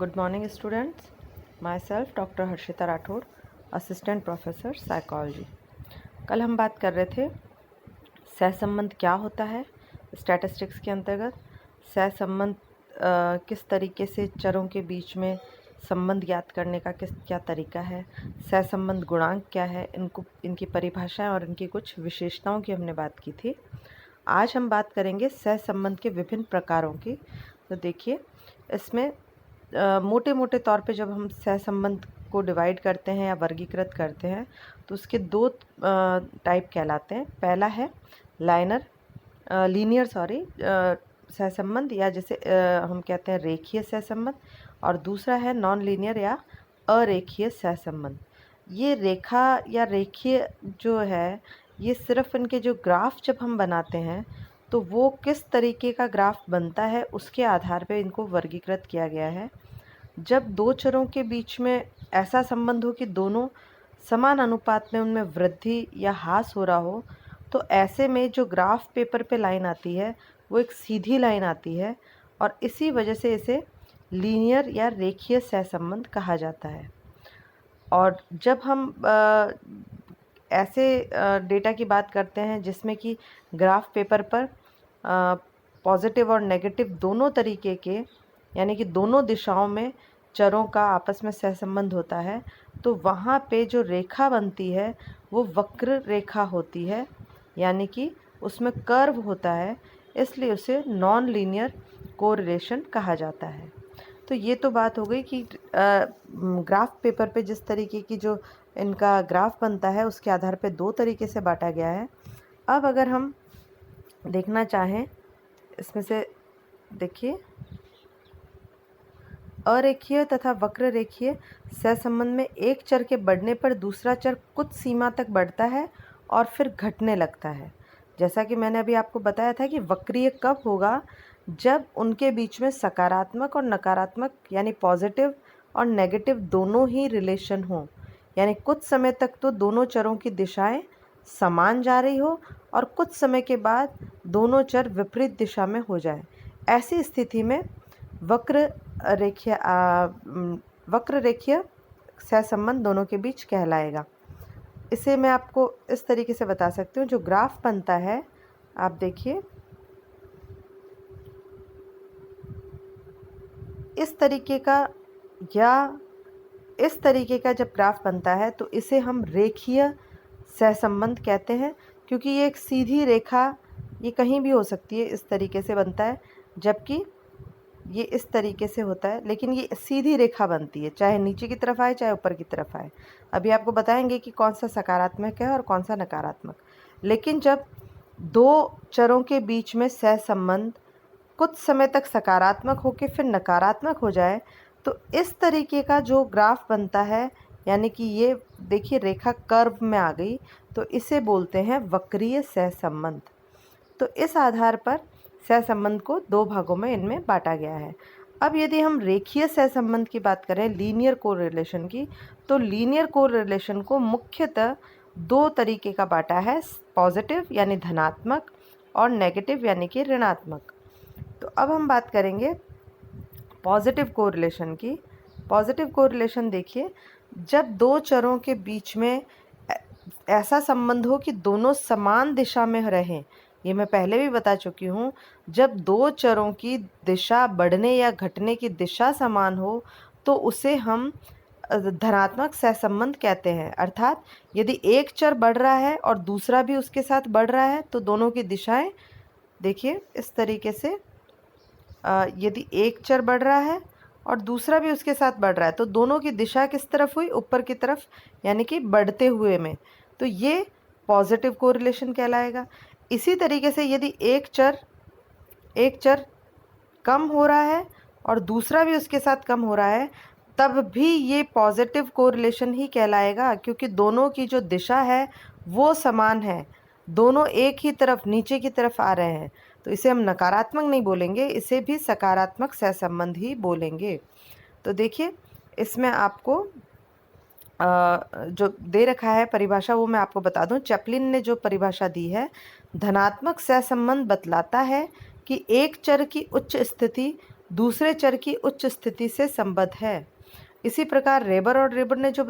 Good morning students. Myself Dr. Harshita Rathore, assistant professor psychology. कल हम बात कर रहे थे सहसंबंध क्या होता है। स्टैटिस्टिक्स के अंतर्गत सहसंबंध किस तरीके से चरों के बीच में संबंध ज्ञात करने का क्या तरीका है, सहसंबंध गुणांक क्या है, इनकी परिभाषाएं और इनकी कुछ विशेषताओं की हमने बात की थी। आज हम बात करेंगे सहसंबंध के विभिन्न प्रकारों की। तो देखिए, इसमें मोटे मोटे तौर पे जब हम सहसंबंध को डिवाइड करते हैं या वर्गीकृत करते हैं तो उसके दो टाइप कहलाते हैं। पहला है लीनियर सहसंबंध, या जैसे हम कहते हैं रेखीय सहसंबंध, और दूसरा है नॉन लीनियर या अरेखीय सहसंबंध। ये रेखा या रेखीय जो है, ये सिर्फ इनके जो ग्राफ जब हम बनाते हैं तो वो किस तरीके का ग्राफ बनता है उसके आधार पे इनको वर्गीकृत किया गया है। जब दो चरों के बीच में ऐसा संबंध हो कि दोनों समान अनुपात में उनमें वृद्धि या ह्रास हो रहा हो, तो ऐसे में जो ग्राफ पेपर पे लाइन आती है वो एक सीधी लाइन आती है, और इसी वजह से इसे लीनियर या रेखीय सहसंबंध कहा जाता है। और जब हम ऐसे डेटा की बात करते हैं जिसमें कि ग्राफ पेपर पर पॉजिटिव और नेगेटिव दोनों तरीके के, यानी कि दोनों दिशाओं में चरों का आपस में सहसंबंध होता है, तो वहाँ पे जो रेखा बनती है वो वक्र रेखा होती है, यानी कि उसमें कर्व होता है, इसलिए उसे नॉन लीनियर कोरिलेशन कहा जाता है। तो ये तो बात हो गई कि ग्राफ पेपर पे जिस तरीके की जो इनका ग्राफ बनता है उसके आधार पे दो तरीके से बांटा गया है। अब अगर हम देखना चाहें इसमें से, देखिए, अरेखीय तथा वक्र रेखीय सहसंबंध में एक चर के बढ़ने पर दूसरा चर कुछ सीमा तक बढ़ता है और फिर घटने लगता है। जैसा कि मैंने अभी आपको बताया था कि वक्रीय कब होगा, जब उनके बीच में सकारात्मक और नकारात्मक यानी पॉजिटिव और नेगेटिव दोनों ही रिलेशन हो, यानी कुछ समय तक तो दोनों चरों की दिशाएं समान जा रही हो और कुछ समय के बाद दोनों चर विपरीत दिशा में हो जाए। ऐसी स्थिति में वक्र रेखीय सहसंबंध दोनों के बीच कहलाएगा। इसे मैं आपको इस तरीके से बता सकती हूँ। जो ग्राफ बनता है, आप देखिए, इस तरीके का या इस तरीके का जब ग्राफ बनता है तो इसे हम रेखीय सहसंबंध कहते हैं, क्योंकि ये एक सीधी रेखा, ये कहीं भी हो सकती है, इस तरीके से बनता है, जबकि ये इस तरीके से होता है, लेकिन ये सीधी रेखा बनती है, चाहे नीचे की तरफ आए चाहे ऊपर की तरफ आए। अभी आपको बताएंगे कि कौन सा सकारात्मक है और कौन सा नकारात्मक। लेकिन जब दो चरों के बीच में सहसंबंध कुछ समय तक सकारात्मक होकर फिर नकारात्मक हो जाए, तो इस तरीके का जो ग्राफ बनता है, यानी कि ये देखिए रेखा कर्व में आ गई, तो इसे बोलते हैं वक्रीय सहसंबंध। तो इस आधार पर सहसंबंध को दो भागों में इनमें बांटा गया है। अब यदि हम रेखीय सहसंबंध की बात करें, लीनियर कोरिलेशन की, तो लीनियर कोरिलेशन को मुख्यतः दो तरीके का बांटा है, पॉजिटिव यानी धनात्मक और नेगेटिव यानी कि ऋणात्मक। तो अब हम बात करेंगे पॉजिटिव कोरिलेशन की। पॉजिटिव कोरिलेशन देखिए, जब दो चरों के बीच में ऐसा संबंध हो कि दोनों समान दिशा में रहें, ये मैं पहले भी बता चुकी हूँ। जब दो चरों की दिशा बढ़ने या घटने की दिशा समान हो तो उसे हम धनात्मक सहसंबंध कहते हैं। अर्थात यदि एक चर बढ़ रहा है और दूसरा भी उसके साथ बढ़ रहा है तो दोनों की दिशाएं, देखिए इस तरीके से, यदि एक चर बढ़ रहा है और दूसरा भी उसके साथ बढ़ रहा है तो दोनों की दिशा किस तरफ हुई, ऊपर की तरफ, यानी कि बढ़ते हुए में, तो ये पॉजिटिव कोरिलेशन कहलाएगा। इसी तरीके से यदि एक चर कम हो रहा है और दूसरा भी उसके साथ कम हो रहा है, तब भी ये पॉजिटिव कोरिलेशन ही कहलाएगा, क्योंकि दोनों की जो दिशा है वो समान है, दोनों एक ही तरफ नीचे की तरफ आ रहे हैं, तो इसे हम नकारात्मक नहीं बोलेंगे, इसे भी सकारात्मक सहसंबंध ही बोलेंगे। तो देखिए, इसमें आपको जो दे रखा है परिभाषा वो मैं आपको बता दूं। चैपलिन ने जो परिभाषा दी है, धनात्मक सहसंबंध बतलाता है कि एक चर की उच्च स्थिति दूसरे चर की उच्च स्थिति से संबद्ध है। इसी प्रकार रेबर और रेबर ने जो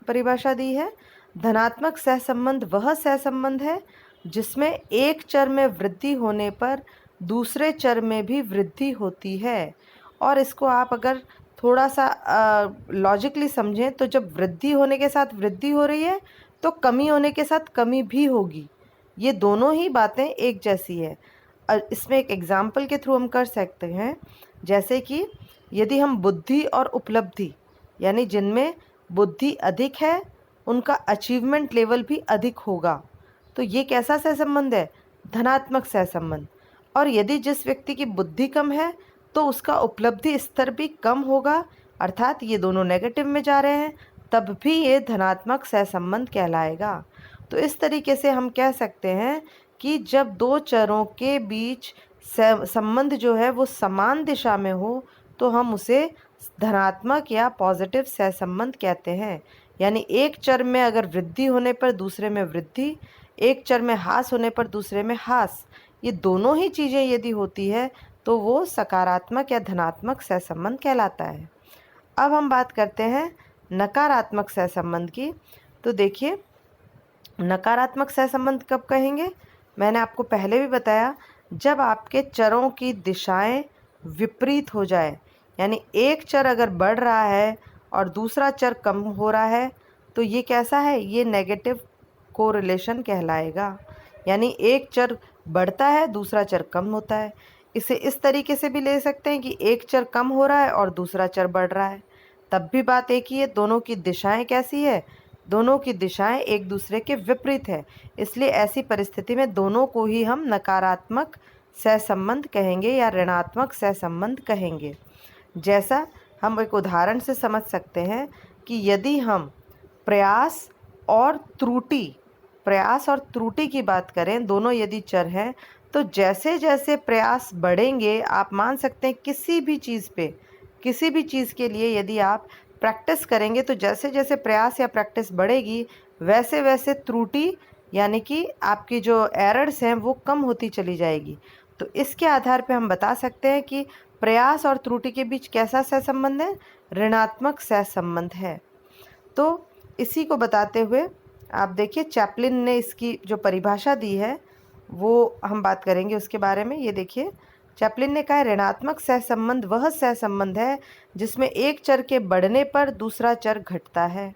परिभाषा दी है, धनात्मक सहसंबंध वह सहसंबंध है जिसमें एक चर में वृद्धि होने पर दूसरे चर में भी वृद्धि होती है। और इसको आप अगर थोड़ा सा लॉजिकली समझें तो जब वृद्धि होने के साथ वृद्धि हो रही है तो कमी होने के साथ कमी भी होगी। ये दोनों ही बातें एक जैसी है। इसमें एक एग्जाम्पल के थ्रू हम कर सकते हैं, जैसे कि यदि हम बुद्धि और उपलब्धि, यानी जिनमें बुद्धि अधिक है उनका अचीवमेंट लेवल भी अधिक होगा, तो ये कैसा सहसंबंध है? धनात्मक सहसंबंध। और यदि जिस व्यक्ति की बुद्धि कम है तो उसका उपलब्धि स्तर भी कम होगा, अर्थात ये दोनों नेगेटिव में जा रहे हैं, तब भी ये धनात्मक सहसंबंध कहलाएगा। तो इस तरीके से हम कह सकते हैं कि जब दो चरों के बीच संबंध जो है वो समान दिशा में हो तो हम उसे धनात्मक या पॉजिटिव सहसंबंध कहते हैं। यानी एक चर में अगर वृद्धि होने पर दूसरे में वृद्धि, एक चर में ह्रास होने पर दूसरे में ह्रास, ये दोनों ही चीज़ें यदि होती है तो वो सकारात्मक या धनात्मक सहसंबंध कहलाता है। अब हम बात करते हैं नकारात्मक सहसंबंध की। तो देखिए, नकारात्मक सहसंबंध कब कहेंगे? मैंने आपको पहले भी बताया, जब आपके चरों की दिशाएं विपरीत हो जाए, यानी एक चर अगर बढ़ रहा है और दूसरा चर कम हो रहा है तो ये कैसा है? ये नेगेटिव कोरिलेशन कहलाएगा। यानी एक चर बढ़ता है दूसरा चर कम होता है। इसे इस तरीके से भी ले सकते हैं कि एक चर कम हो रहा है और दूसरा चर बढ़ रहा है, तब भी बात एक ही है। दोनों की दिशाएं कैसी है? दोनों की दिशाएं एक दूसरे के विपरीत है। इसलिए ऐसी परिस्थिति में दोनों को ही हम नकारात्मक सहसंबंध कहेंगे या ऋणात्मक सहसंबंध कहेंगे। जैसा हम एक उदाहरण से समझ सकते हैं कि यदि हम प्रयास और त्रुटि की बात करें, दोनों यदि चर हैं, तो जैसे जैसे प्रयास बढ़ेंगे, आप मान सकते हैं किसी भी चीज़ के लिए यदि आप प्रैक्टिस करेंगे तो जैसे जैसे प्रयास या प्रैक्टिस बढ़ेगी वैसे वैसे त्रुटि यानी कि आपकी जो एरर्स हैं वो कम होती चली जाएगी। तो इसके आधार पे हम बता सकते हैं कि प्रयास और त्रुटि के बीच कैसा सहसंबंध है? ऋणात्मक सहसंबंध है। तो इसी को बताते हुए आप देखिए, चैपलिन ने इसकी जो परिभाषा दी है वो हम बात करेंगे उसके बारे में। ये देखिए, चैपलिन ने कहा, ऋणात्मक सहसंबंध वह सहसंबंध है जिसमें एक चर के बढ़ने पर दूसरा चर घटता है।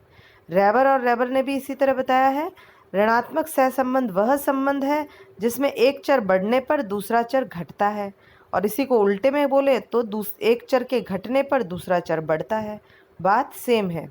रेबर और रेबर ने भी इसी तरह बताया है, ऋणात्मक सहसंबंध वह संबंध है जिसमें एक चर बढ़ने पर दूसरा चर घटता है। और इसी को उल्टे में बोले तो एक चर के घटने पर दूसरा चर बढ़ता है। बात सेम है।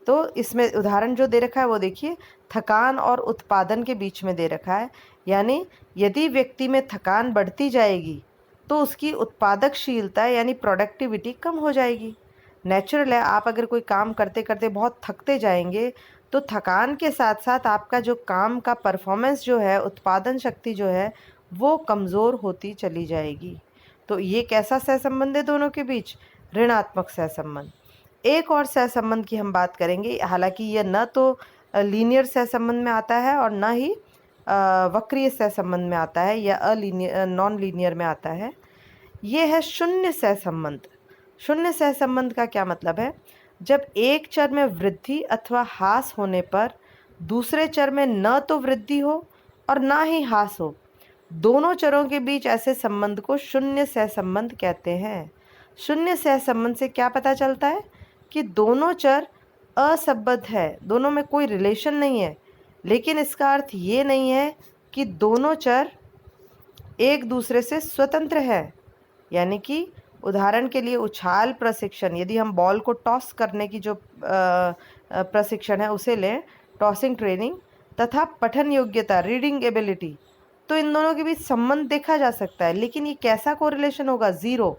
तो इसमें उदाहरण जो दे रखा है वो देखिए, थकान और उत्पादन के बीच में दे रखा है। यानी यदि व्यक्ति में थकान बढ़ती जाएगी तो उसकी उत्पादकशीलता यानी प्रोडक्टिविटी कम हो जाएगी। नेचुरल है, आप अगर कोई काम करते करते बहुत थकते जाएंगे तो थकान के साथ साथ आपका जो काम का परफॉर्मेंस जो है, उत्पादन शक्ति जो है, वो कमज़ोर होती चली जाएगी। तो ये कैसा सहसंबंध है दोनों के बीच? ऋणात्मक सहसंबंध। एक और सहसंबंध की हम बात करेंगे, हालांकि यह न तो लीनियर सहसंबंध में आता है और न ही वक्रीय सहसंबंध में आता है या नॉन लीनियर में आता है। ये है शून्य सहसंबंध। शून्य सहसंबंध का क्या मतलब है? जब एक चर में वृद्धि अथवा ह्रास होने पर दूसरे चर में न तो वृद्धि हो और ना ही ह्रास हो, दोनों चरों के बीच ऐसे संबंध को शून्य सहसंबंध कहते हैं। शून्य सहसंबंध से क्या पता चलता है? कि दोनों चर असंबद्ध है, दोनों में कोई रिलेशन नहीं है। लेकिन इसका अर्थ ये नहीं है कि दोनों चर एक दूसरे से स्वतंत्र है। यानी कि उदाहरण के लिए उछाल प्रशिक्षण, यदि हम बॉल को टॉस करने की जो प्रशिक्षण है उसे लें, टॉसिंग ट्रेनिंग, तथा पठन योग्यता रीडिंग एबिलिटी, तो इन दोनों के बीच संबंध देखा जा सकता है। लेकिन ये कैसा कोरिलेशन होगा? ज़ीरो।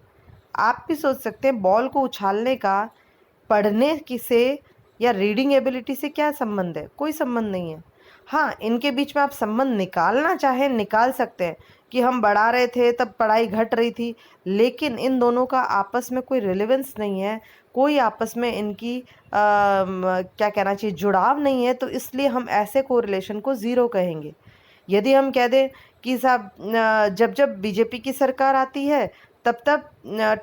आप भी सोच सकते हैं बॉल को उछालने का पढ़ने की से या रीडिंग एबिलिटी से क्या संबंध है? कोई संबंध नहीं है। हाँ, इनके बीच में आप संबंध निकालना चाहें निकाल सकते हैं कि हम बढ़ा रहे थे तब पढ़ाई घट रही थी, लेकिन इन दोनों का आपस में कोई रिलेवेंस नहीं है, कोई आपस में इनकी क्या कहना चाहिए, जुड़ाव नहीं है। तो इसलिए हम ऐसे कोरिलेशन को ज़ीरो कहेंगे। यदि हम कह दें कि साहब जब जब बीजेपी की सरकार आती है तब तब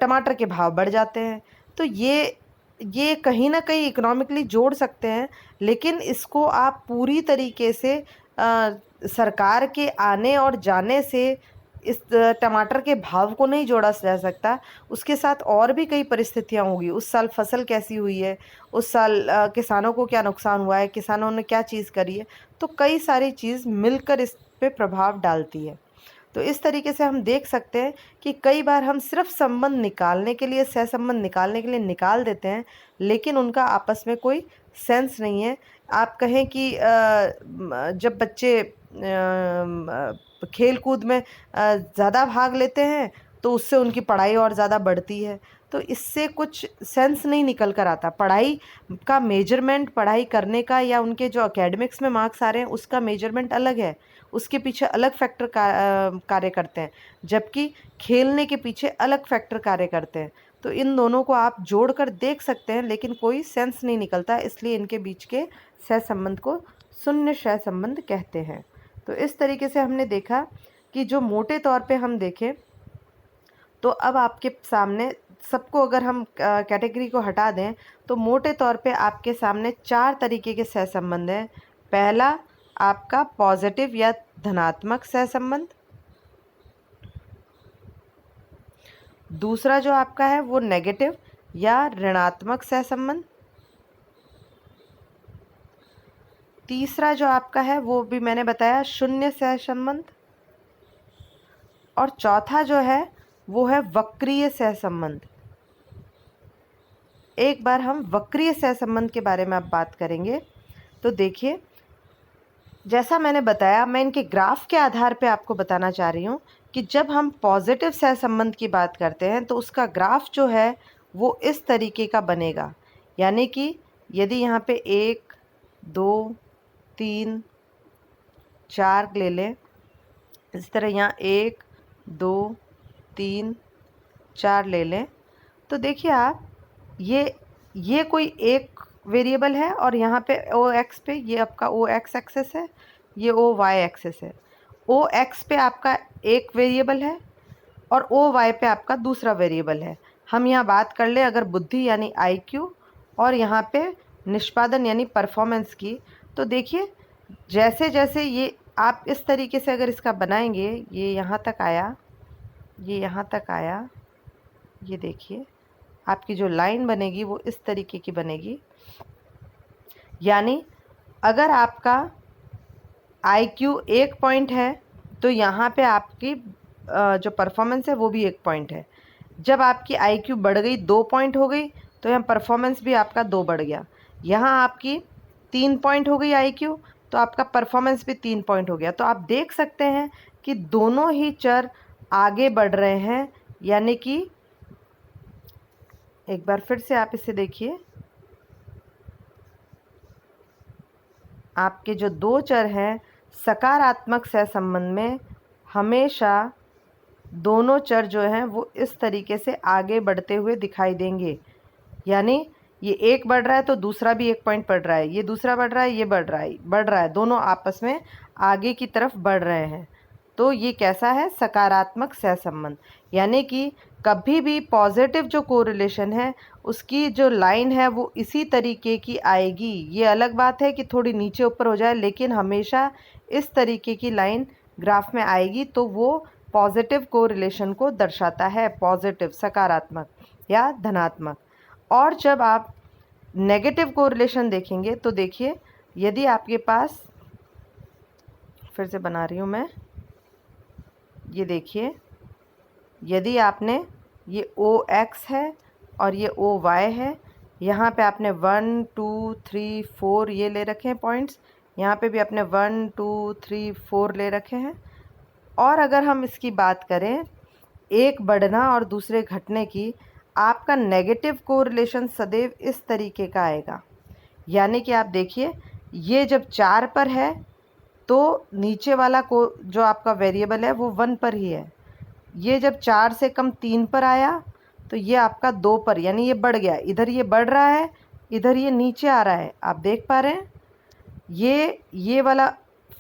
टमाटर के भाव बढ़ जाते हैं। तो ये कहीं न कहीं इकोनॉमिकली जोड़ सकते हैं, लेकिन इसको आप पूरी तरीके से सरकार के आने और जाने से इस टमाटर के भाव को नहीं जोड़ा जा सकता। उसके साथ और भी कई परिस्थितियाँ होंगी। उस साल फसल कैसी हुई है, उस साल किसानों को क्या नुकसान हुआ है, किसानों ने क्या चीज़ करी है, तो कई सारी चीज़ मिलकर इस पे प्रभाव डालती है। तो इस तरीके से हम देख सकते हैं कि कई बार हम सिर्फ संबंध निकालने के लिए, सहसंबंध निकालने के लिए निकाल देते हैं, लेकिन उनका आपस में कोई सेंस नहीं है। आप कहें कि जब बच्चे खेल कूद में ज़्यादा भाग लेते हैं तो उससे उनकी पढ़ाई और ज़्यादा बढ़ती है, तो इससे कुछ सेंस नहीं निकल कर आता। पढ़ाई का मेजरमेंट, पढ़ाई करने का या उनके जो एकेडमिक्स में मार्क्स आ रहे हैं उसका मेजरमेंट अलग है, उसके पीछे अलग फैक्टर कार्य करते हैं, जबकि खेलने के पीछे अलग फैक्टर कार्य करते हैं। तो इन दोनों को आप जोड़कर देख सकते हैं, लेकिन कोई सेंस नहीं निकलता, इसलिए इनके बीच के सहसंबंध को शून्य सहसंबंध कहते हैं। तो इस तरीके से हमने देखा कि जो मोटे तौर पे हम देखें तो अब आपके सामने सबको अगर हम कैटेगरी को हटा दें तो मोटे तौर पे आपके सामने 4 तरीके के सहसंबंध हैं। पहला आपका पॉजिटिव या धनात्मक सहसंबंध, दूसरा जो आपका है वो नेगेटिव या ऋणात्मक सहसंबंध, तीसरा जो आपका है वो भी मैंने बताया शून्य सहसंबंध, और चौथा जो है वो है वक्रीय सहसंबंध। एक बार हम वक्रीय सहसंबंध के बारे में अब बात करेंगे। तो देखिए, जैसा मैंने बताया, मैं इनके ग्राफ के आधार पे आपको बताना चाह रही हूँ कि जब हम पॉजिटिव सहसंबंध की बात करते हैं तो उसका ग्राफ जो है वो इस तरीके का बनेगा। यानी कि यदि यहाँ पे 1 2 3 4 ले लें, इस तरह यहाँ 1 2 3 4 ले लें, तो देखिए आप ये कोई एक वेरिएबल है और यहाँ पे ओ एक्स पे ये आपका ओ एक्स एक्सेस है, ये ओ वाई एक्सेस है। ओ एक्स पे आपका एक वेरिएबल है और ओ वाई पे आपका दूसरा वेरिएबल है। हम यहाँ बात कर ले अगर बुद्धि यानी आईक्यू और यहाँ पे निष्पादन यानी परफॉर्मेंस की, तो देखिए जैसे जैसे ये आप इस तरीके से अगर इसका बनाएंगे, ये यहाँ तक आया, ये यहाँ तक आया, ये देखिए आपकी जो लाइन बनेगी वो इस तरीके की बनेगी। यानी अगर आपका IQ 1 पॉइंट है तो यहाँ पे आपकी जो परफॉर्मेंस है वो भी 1 पॉइंट है। जब आपकी IQ बढ़ गई, 2 पॉइंट हो गई, तो यहाँ परफॉर्मेंस भी आपका 2 बढ़ गया। यहाँ आपकी 3 पॉइंट हो गई IQ, तो आपका परफॉर्मेंस भी 3 पॉइंट हो गया। तो आप देख सकते हैं कि दोनों ही चर आगे बढ़ रहे हैं। यानी कि एक बार फिर से आप इसे देखिए, आपके जो 2 चर हैं सकारात्मक सहसंबंध में हमेशा दोनों चर जो हैं वो इस तरीके से आगे बढ़ते हुए दिखाई देंगे। यानी ये एक बढ़ रहा है तो दूसरा भी 1 पॉइंट बढ़ रहा है, ये दूसरा बढ़ रहा है, ये बढ़ रहा है, दोनों आपस में आगे की तरफ बढ़ रहे हैं। तो ये कैसा है? सकारात्मक सहसंबंध। यानी कि कभी भी पॉजिटिव जो कोरिलेशन है उसकी जो लाइन है वो इसी तरीके की आएगी। ये अलग बात है कि थोड़ी नीचे ऊपर हो जाए, लेकिन हमेशा इस तरीके की लाइन ग्राफ में आएगी, तो वो पॉजिटिव कोरिलेशन को दर्शाता है, पॉजिटिव सकारात्मक या धनात्मक। और जब आप नेगेटिव कोरिलेशन देखेंगे तो देखिए, यदि आपके पास, फिर से बना रही हूँ मैं, ये देखिए, यदि आपने ये ओ एक्स है और ये ओ वाई है, यहाँ पे आपने 1 2 3 4 ये ले रखे हैं पॉइंट्स, यहाँ पे भी आपने 1 2 3 4 ले रखे हैं। और अगर हम इसकी बात करें एक बढ़ना और दूसरे घटने की, आपका नेगेटिव कोरिलेशन सदैव इस तरीके का आएगा। यानी कि आप देखिए, ये जब 4 पर है तो नीचे वाला को जो आपका वेरिएबल है वो 1 पर ही है। ये जब 4 से कम 3 पर आया तो ये आपका 2 पर, यानी ये बढ़ गया। इधर ये बढ़ रहा है, इधर ये नीचे आ रहा है, आप देख पा रहे हैं। ये वाला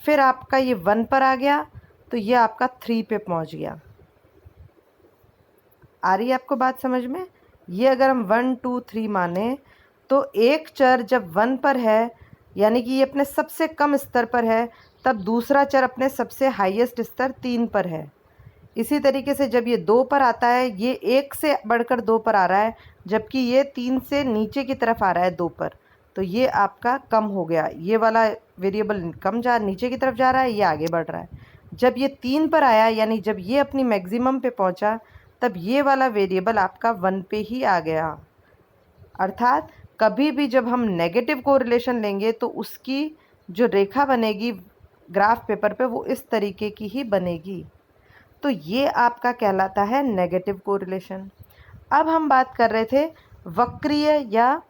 फिर आपका ये 1 पर आ गया तो ये आपका 3 पे पहुंच गया। आ रही है आपको बात समझ में? ये अगर हम 1 2 3 माने तो एक चर जब 1 पर है, यानी कि ये अपने सबसे कम स्तर पर है, तब दूसरा चर अपने सबसे हाईएस्ट स्तर 3 पर है। इसी तरीके से जब ये 2 पर आता है, ये 1 से बढ़कर 2 पर आ रहा है, जबकि ये 3 से नीचे की तरफ आ रहा है 2 पर, तो ये आपका कम हो गया। ये वाला वेरिएबल नीचे की तरफ जा रहा है, ये आगे बढ़ रहा है। जब ये 3 पर आया, यानी जब ये अपनी मैक्सिमम पे पहुंचा, तब ये वाला वेरिएबल आपका 1 पे ही आ गया। अर्थात कभी भी जब हम नेगेटिव कोरिलेशन लेंगे तो उसकी जो रेखा बनेगी ग्राफ पेपर पे वो इस तरीके की ही बनेगी। तो ये आपका कहलाता है नेगेटिव कोरिलेशन। अब हम बात कर रहे थे वक्रीय या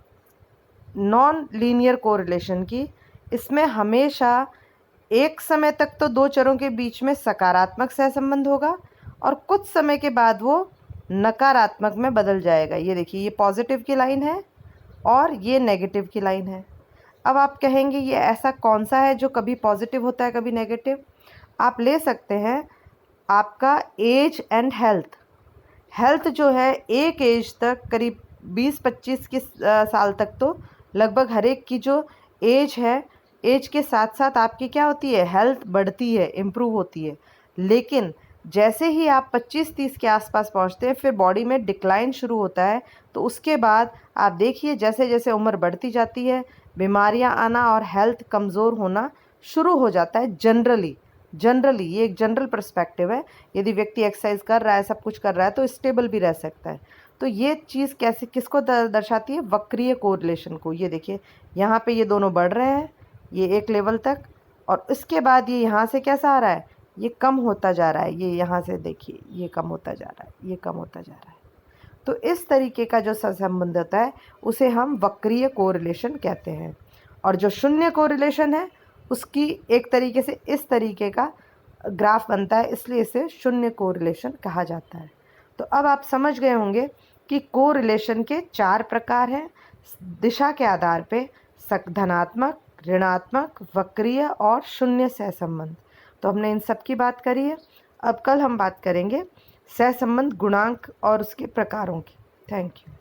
नॉन लीनियर कोरिलेशन की। इसमें हमेशा एक समय तक तो दो चरों के बीच में सकारात्मक सहसंबंध होगा और कुछ समय के बाद वो नकारात्मक में बदल जाएगा। ये देखिए, ये पॉजिटिव की लाइन है और ये नेगेटिव की लाइन है। अब आप कहेंगे ये ऐसा कौन सा है जो कभी पॉजिटिव होता है कभी नेगेटिव? आप ले सकते हैं आपका एज एंड हेल्थ। हेल्थ जो है एक एज तक करीब 20-25 की साल तक तो लगभग हर एक की जो एज है, एज के साथ साथ आपकी क्या होती है, हेल्थ बढ़ती है, इम्प्रूव होती है। लेकिन जैसे ही आप 25-30 के आसपास पहुंचते हैं फिर बॉडी में डिक्लाइन शुरू होता है। तो उसके बाद आप देखिए जैसे जैसे उम्र बढ़ती जाती है बीमारियां आना और हेल्थ कमज़ोर होना शुरू हो जाता है। जनरली ये एक जनरल पर्सपेक्टिव है। यदि व्यक्ति एक्सरसाइज कर रहा है, सब कुछ कर रहा है, तो स्टेबल भी रह सकता है। तो ये चीज़ कैसे किसको दर्शाती है? वक्रीय कोरिलेशन को। ये देखिए यहाँ पे ये दोनों बढ़ रहे हैं, ये एक लेवल तक, और उसके बाद ये यहाँ से कैसा आ रहा है, ये कम होता जा रहा है। ये यहाँ से देखिए ये कम होता जा रहा है, ये कम होता जा रहा है। तो इस तरीके का जो सहसंबंध होता है उसे हम वक्रीय कोरिलेशन कहते हैं। और जो शून्य कोरिलेशन है उसकी एक तरीके से इस तरीके का ग्राफ बनता है, इसलिए इसे शून्य कोरिलेशन कहा जाता है। तो अब आप समझ गए होंगे कि कोरिलेशन के 4 प्रकार हैं दिशा के आधार पे: धनात्मक, ऋणात्मक, वक्रीय और शून्य सहसंबंध। तो हमने इन सब की बात करी है। अब कल हम बात करेंगे सहसंबंध गुणांक और उसके प्रकारों की। Thank you.